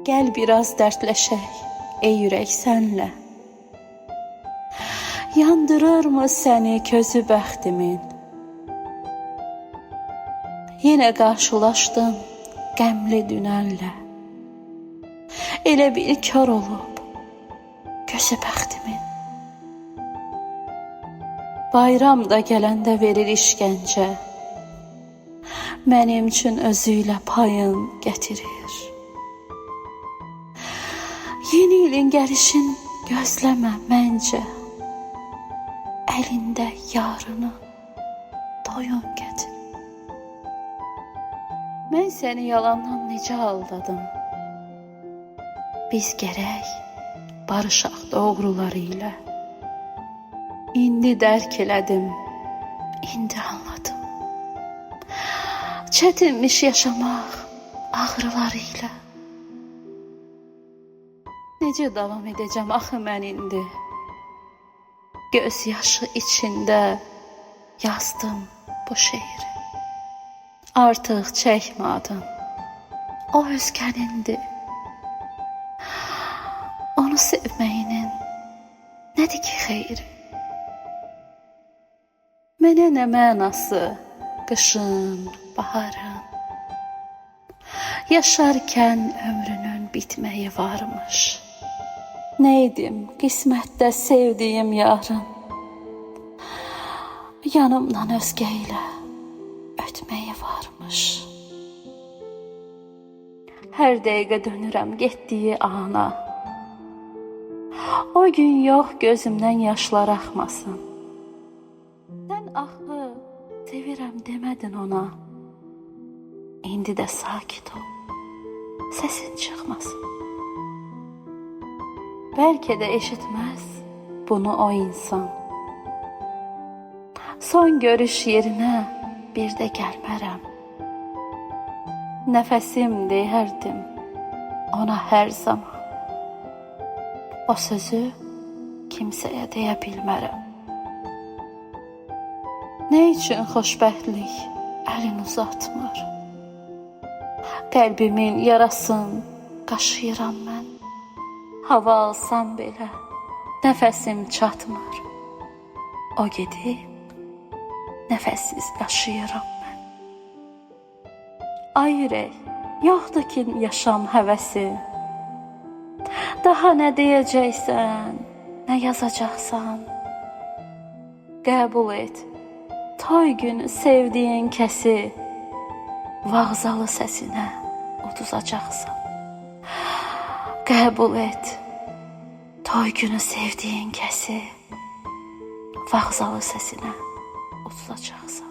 Gəl biraz dərdləşək, ey ürək sənlə. Yandırırmı səni közü bəxtimin? Yenə qarşılaşdım qəmli dünənlə. Elə bil kör olub gözü bəxtimin. Bayram da gələndə verir işgəncə, mənim üçün özü ilə payın gətirir. Yeni ilin gəlişin gözləmə məncə, əlində yarını toyun gətir. Mən səni yalandan necə aldadım? Biz gərək barışaq doğruları ilə. İndi dərk elədim, indi anladım. Çətinmiş yaşamaq ağrıları ilə. Necə davam edəcəm axı mən indi? Göz yaşı içində yazdım bu şeiri. Artıq çəkmə adın, o özgənindir. Onu sevməyinin nədir ki xeyri? Mənə nə mənası qışın, baharın? Yaşarkən ömrünün bitməyi varmış. Nə edim qismətdə sevdiyim yarın? Yanımdan özgə ilə ötməyi varmış. Hər dəqiqə dönürəm getdiyi ana. O gün yox gözümdən yaşlar axmasın. Sən axı sevirəm demədin ona. İndi də sakit ol, səsin çıxmasın. Bəlkə də eşitməz bunu o insan. Son görüş yerinə bir də gəlmərəm. Nəfəsim deyərdim ona hər zaman. O sözü kimsəyə deyə bilmərəm. Nə üçün xoşbəxtlik əlin uzatmır? Qəlbimin yarasın qaşıyıram mən. Hava alsam belə nəfəsim çatmır. O gedib nəfəssiz yaşayıram mən. Ay ürək, yoxdur ki yaşam həvəsi. Daha nə deyəcəksən, nə yazacaqsan? Qəbul et, toy günü sevdiyin kəsi vağzalı səsinə uduzacaqsan. Qəbul et, toy günü sevdiyin kəsi vağzalı səsinə uduzacaqsan.